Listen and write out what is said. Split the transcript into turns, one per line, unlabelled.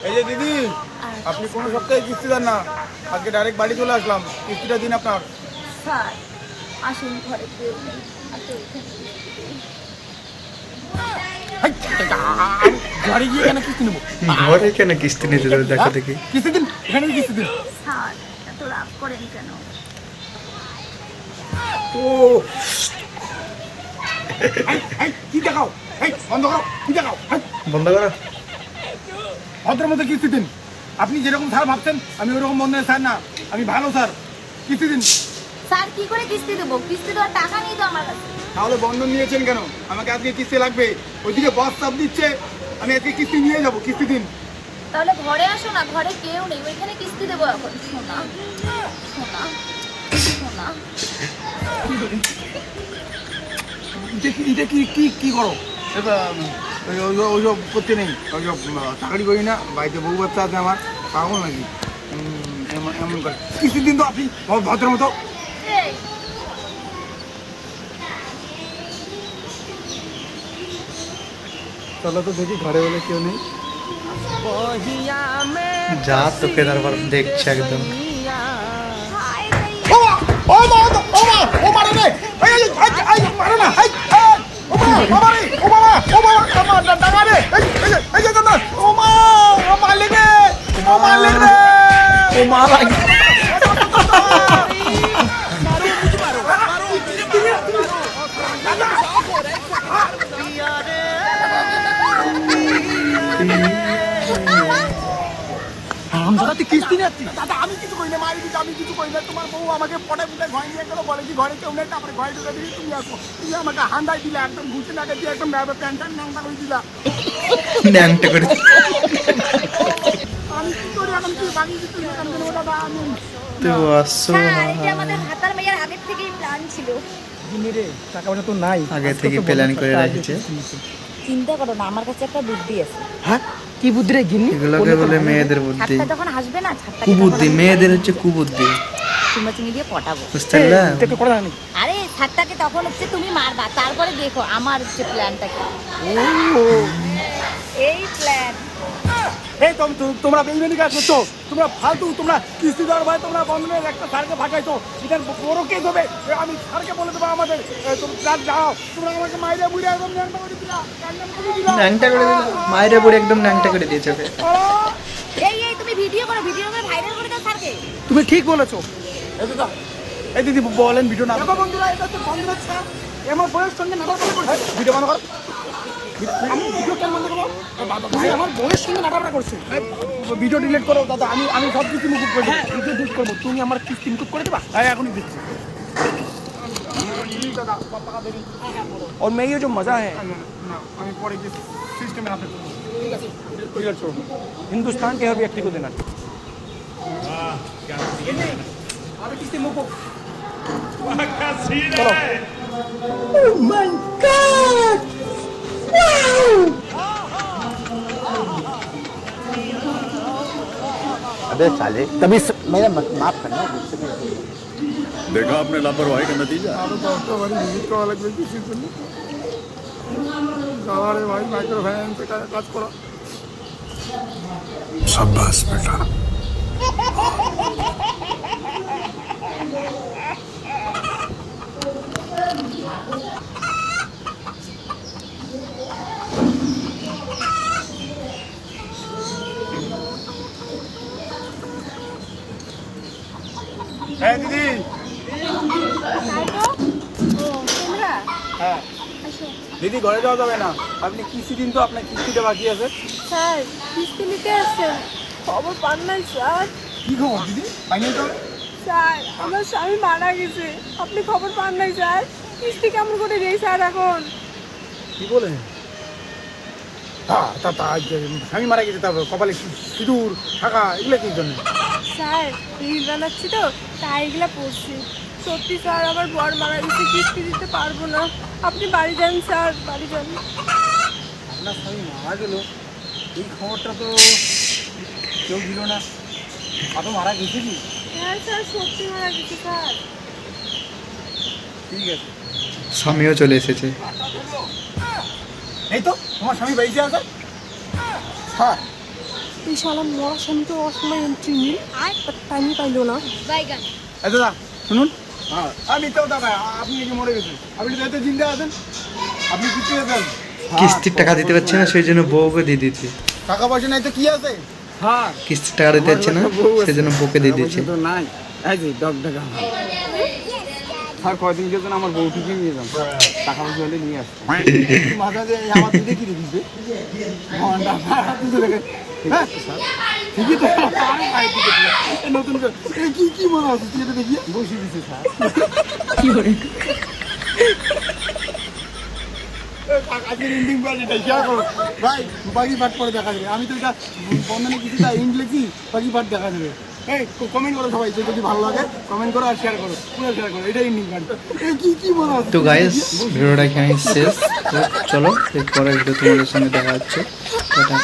এই যে দিদি, আপনি কোনো সপ্তাহে কিস্তি দেন না, আজকে ডাইরেক্ট বাড়ি চলে আসলাম, কিস্তিটা দিন আপনার।
স্যার আসুন, ঘরে কেউ নেই, আসুন এখানে
ঘরে গিয়ে কেন কিস্তি নেবো?
ঘরে কেন কিস্তি নিতে যাবে? দেখো দেখি
কিস্তি দিন, এখানে কিস্তি দিন।
স্যার এত রাগ করেন কেন?
ও কি দেখাও, বন্ধ করো, কি দেখাও,
বন্ধ করো।
ভদ্রের মধ্যে কিস্তি দিন। আপনি যেরকম স্যার ভাবছেন আমি ওরকম মনে স্যার না, আমি ভালো স্যার, কিস্তি দিন।
স্যার কি করে কিস্তি দেবো? কিস্তি দেওয়ার টাকা নেই তো আমার কাছে।
তাহলে বন্ধন নিয়েছেন কেন? আমাকে আজকে কিস্তি লাগবে, ওইদিকে বস চাপ দিচ্ছে, আমি আজকে কিস্তি নিয়ে যাবো, কিস্তি দিন।
তাহলে ঘরে আসো না, ঘরে কেউ নেই, ওইখানে কিস্তি দেবো এখন। শোনা শোনা শোনা,
এটা কি কি কি করো? ওইসব করতে নেই, ওইসব চাকরি করি না, বাড়িতে বউ বাচ্চা আছে আমার, পাগল নাকি? এমন করে কিস্তি দিন তো আপনি ভদ্র মতো।
এই,
চলো তো দেখি ঘরে বলে কেউ নেই।
যা তোকে তারপর দেখছে একদম।
হায় রে।
ও মা, ও মা, ও মারে রে, এই মারে না, ও মা, ও মারে, ও বাবা, ও বাবা, ডাঙা রে, এই যে দাদা, ও মা, ও মারলে রে, ও মারলে রে,
ও মা লাগে।
কিস্তি নিচ্ছি দাদা, আমি কিছু করি না, মারি দিচ্ছি, আমি কিছু করি না। তোমার বউ আমাকে পটে পুটে ঘরে নিয়ে গেলো, বলে কি ঘরে কেউ নেই, তারপরে ঘরে ঢুকে দিবি, তুমি আসো, তুমি আমাকে হান্ডাই দিলে, একদম ঘুষে নাকে দিয়ে একদম প্যান্ট ন্যাংটা করে দিলা।
ন্যাংটা করে।
আমি কি করি এখন? তুই বাকি কিছু দাদা, আমি
তো আসো
স্যার এটা আমাদের ভাতার মেয়ের আগের থেকেই প্ল্যান ছিল।
রে টাকা পয়সা তো নাই,
আগে থেকে প্ল্যান করে রেখেছে।
চিন্তা করো না, আমার কাছে একটা বুদ্ধি আছে।
হ্যাঁ কি বুদ্ধি রে গিন্নি?
এগুলোকে বলে মেয়েদের বুদ্ধি।
ছাদটা যখন আসবে না, ছাদটা
কুবুদ্ধি, মেয়েদের হচ্ছে কুবুদ্ধি,
চুমা চিনি দিয়ে পটাবো।
বুঝতে পারলা?
এটা করে জানি।
আরে ছাদটাকে তখন হচ্ছে তুমি মারবা, তারপরে দেখো আমার হচ্ছে প্ল্যানটা কি। এই প্ল্যান।
এই তোমরা বেইমানি কাজ করছো, তোমরা ফালতু, তোমরা কিস্তি দেওয়ার ভাই তোমরা বন্ধনের একটা স্যারকে ভাগাইছো, এটার বড় কেস হবে। আমি স্যারকে বলে দেবো আমাদের, তোমরা যাও, তোমরা আমাকে মাইরে বুড়ে একদম ন্যাংটা করে দিলা,
ন্যাংটা করে দিল, মায়েরা বুড়ি একদম ন্যাংটা করে দিয়েছে ওকে।
এই তুমি ভিডিও করে ভাইরাল করে দাও স্যারকে।
তুমি ঠিক বলেছো। এই দিদি বলেন ভিডিও না। দেখো বন্ধুরা, এটা হচ্ছে বন্ধুরা স্যার, আমার বউয়ের সঙ্গে নাটক করছে। ভিডিও বন্ধ করো। আমি ভিডিও কেন বন্ধ করবো? ভাই আমার বোনের সঙ্গে নাটকটা করছে। ভিডিও ডিলিট করো দাদা, আমি সব কিছু মুকুব করে দেবো, ভিডিও ডিলিট করবো। তুমি আমার কিস্তি মুকুব করে দেবা? হ্যাঁ এখনই দিচ্ছি। और मैं ये जो मज़ा है আমি পরে কি সিস্টেমে আপডেট করব। ঠিক আছে, ডিলিট করো। हिंदुस्तान के हर व्यक्ति को देना। अरे किससे मुको? क्या सीन है? Oh my God! Wow!
अबे साले तभी मेरा माफ करना।
देखा आपने लापरवाही का नतीजा।
আরো 10টা বাড়ি ভিজিট করা লাগবে কিসের জন্য? গাওয়ারে ভাই মাইক্রো ফাইন্যান্সে কাজ করা।
शाबाश बेटा।
হ্যাঁ দিদি। হ্যাঁ দিদি, ঘরে যাওয়া যাবে না, আপনি কিস্তি দিন তো, আপনার কিস্তিটা বাকি আছে।
স্যার কিস্তি নিতে আসছেন? খবর পান নাই স্যার?
কি খবর দিদি? পাইনি তো।
স্যার আমার স্বামী মারা গেছে, আপনি খবর পান নাই স্যার? কিস্তি কেমন করে দেই স্যার এখন?
কি বলে? স্বামী মারা গেছে, তারপর কপালে সিঁদুর টাকা এগুলো কি জন্য?
স্যার রিল বানাচ্ছি তো, তাই এগুলা পড়ছি। সত্যি স্যার আমার বর মারা গেছে, কিস্তি দিতে পারবো না। আপনি বাড়ি যান স্যার, বাড়ি যান।
আপনার স্বামী মারা গেল, এই খবরটা তো কেউ দিল না। আদৌ মারা গেছে কি?
হ্যাঁ স্যার সত্যি মারা গেছে স্যার।
ঠিক আছে,
স্বামীও চলে এসেছে।
এই তো তোমার স্বামী বেঁচে আছে। হ্যাঁ
এই শালা মরার স্বামী তো অসময় এন্ট্রি নিল টাইমই পাইলো না।
বাইগান
এই দাদা শুনুন, আমি তো দাদা আপনি কি মরে গেছেন? আপনি তো জিন্দা আছেন, আপনি কিছু আছেন।
কিস্তির টাকা দিতে পারছে না সেই জন্য বউকে দিয়ে দিচ্ছে।
টাকা পয়সা নাই তো কি আছে? হ্যাঁ
কিস্তির টাকা দিতে পারছে না সেই জন্য বউকে দিয়ে দিচ্ছে।
তো নাই, এই যে ডগ টাকা স্যার কয়দিন গেছেন আমার বউটিকে নিয়ে যান, টাকা পয়সা হলে নিয়ে আসছে। মাথা যে আমার দিকে কি দিচ্ছে ঘন্টা হ্যাঁ ঠিকই তো নতুন কি কি মনে হচ্ছে তুই এটা দেখি বসে দিচ্ছে স্যার কি করে আজকে ইন্ডিং পার্টি এটা শেয়ার করো ভাই, বাকি পার্ট পরে দেখা যাবে। আমি তো এটা বন্ধনে কিছুটা ইন্ড লিখি, বাকি পার্ট দেখা যাবে। এই কমেন্ট করো সবাই, যদি ভালো লাগে কমেন্ট করো আর শেয়ার করো, পুরো শেয়ার করো। এটা ইন্ডিং পার্ট কি কি মনে হচ্ছে।
তো গাইস ভিডিওটা এখানেই শেষ। তো চলো এরপরে ভিডিও তোমাদের সঙ্গে দেখা হচ্ছে। টাটা।